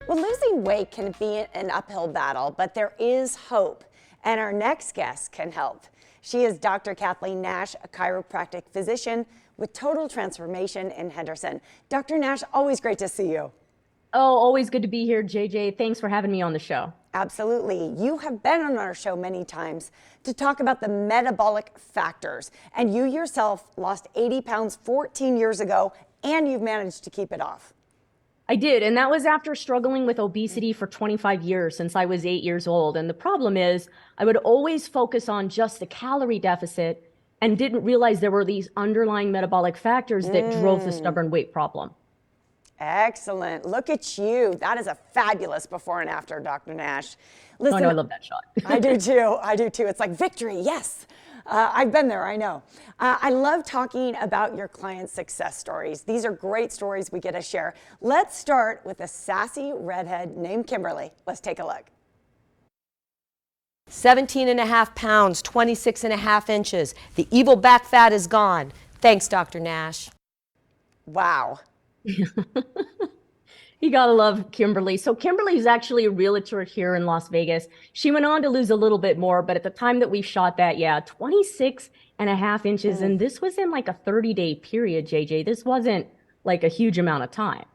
Well, losing weight can be an uphill battle, but there is hope, and our next guest can help. She is Dr. Kathleen Nash, a chiropractic physician with Total Transformation in Henderson. Dr. Nash, always great to see you. Oh, always good to be here, JJ. Thanks for having me on the show. Absolutely. You have been on our show many times to talk about the metabolic factors, and you yourself lost 80 pounds 14 years ago, and you've managed to keep it off. I did, and that was after struggling with obesity for 25 years since I was 8 years old. And the problem is I would always focus on just the calorie deficit and didn't realize there were these underlying metabolic factors that drove the stubborn weight problem. Excellent. Look at you. That is a fabulous before and after, Dr. Nash. Listen, Oh, no, I love that shot. I do too. I do too. It's like victory. Yes. I've been there. I know. I love talking about your clients' success stories. These are great stories we get to share. Let's start with a sassy redhead named Kimberly. Let's take a look. 17.5 pounds, 26.5 inches. The evil back fat is gone. Thanks, Dr. Nash. Wow. You gotta love Kimberly. So Kimberly's actually a realtor here in Las Vegas. She went on to lose a little bit more, but at the time that we shot that, 26.5 inches. And this was in like a 30-day period, JJ. This wasn't like a huge amount of time.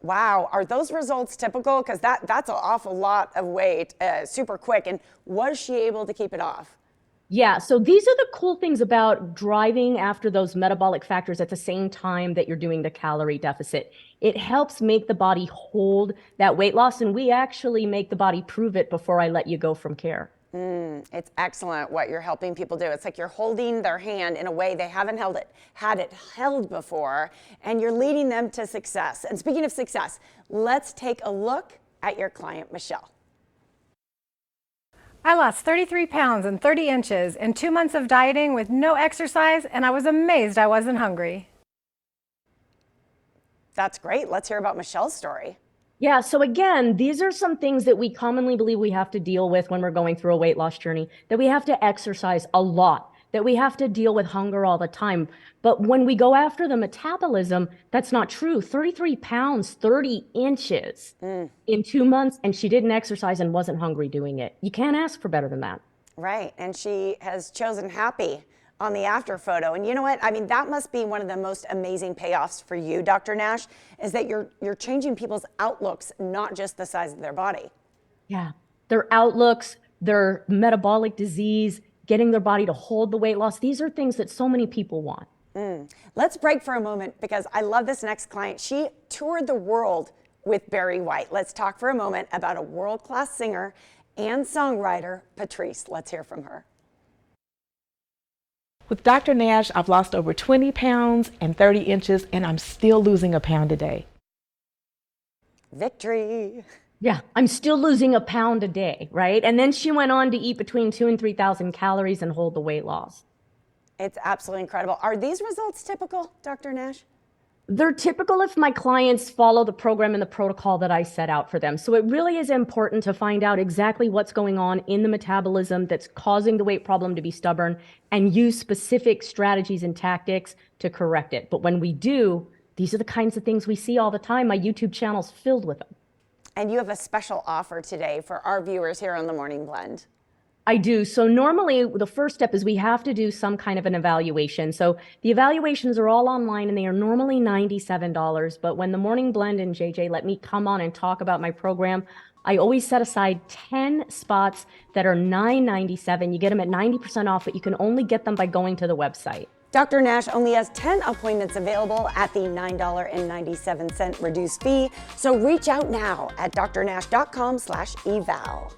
Wow. Are those results typical? Because that's an awful lot of weight, super quick. And was she able to keep it off? Yeah, so these are the cool things about driving after those metabolic factors at the same time that you're doing the calorie deficit. It helps make the body hold that weight loss, and we actually make the body prove it before I let you go from care. It's excellent what you're helping people do. It's like you're holding their hand in a way they haven't had it held before, and you're leading them to success. And speaking of success, let's take a look at your client, Michelle. I lost 33 pounds and 30 inches in 2 months of dieting with no exercise, and I was amazed I wasn't hungry. That's great. Let's hear about Michelle's story. Yeah, so again, these are some things that we commonly believe we have to deal with when we're going through a weight loss journey, that we have to exercise a lot, that we have to deal with hunger all the time. But when we go after the metabolism, that's not true. 33 pounds, 30 inches in 2 months, and she didn't exercise and wasn't hungry doing it. You can't ask for better than that. Right, and she has chosen happy on the after photo. And you know what? I mean, that must be one of the most amazing payoffs for you, Dr. Nash, is that you're changing people's outlooks, not just the size of their body. Yeah, their outlooks, their metabolic disease, getting their body to hold the weight loss. These are things that so many people want. Let's break for a moment because I love this next client. She toured the world with Barry White. Let's talk for a moment about a world-class singer and songwriter, Patrice. Let's hear from her. With Dr. Nash, I've lost over 20 pounds and 30 inches, and I'm still losing a pound a day. Victory. Yeah, I'm still losing a pound a day, right? And then she went on to eat between 2,000 and 3,000 calories and hold the weight loss. It's absolutely incredible. Are these results typical, Dr. Nash? They're typical if my clients follow the program and the protocol that I set out for them. So it really is important to find out exactly what's going on in the metabolism that's causing the weight problem to be stubborn and use specific strategies and tactics to correct it. But when we do, these are the kinds of things we see all the time. My YouTube channel's filled with them. And you have a special offer today for our viewers here on The Morning Blend. I do. So normally the first step is we have to do some kind of an evaluation. So the evaluations are all online and they are normally $97. But when The Morning Blend and JJ let me come on and talk about my program, I always set aside 10 spots that are $9.97. You get them at 90% off, but you can only get them by going to the website. Dr. Nash only has 10 appointments available at the $9.97 reduced fee. So reach out now at drnash.com/eval.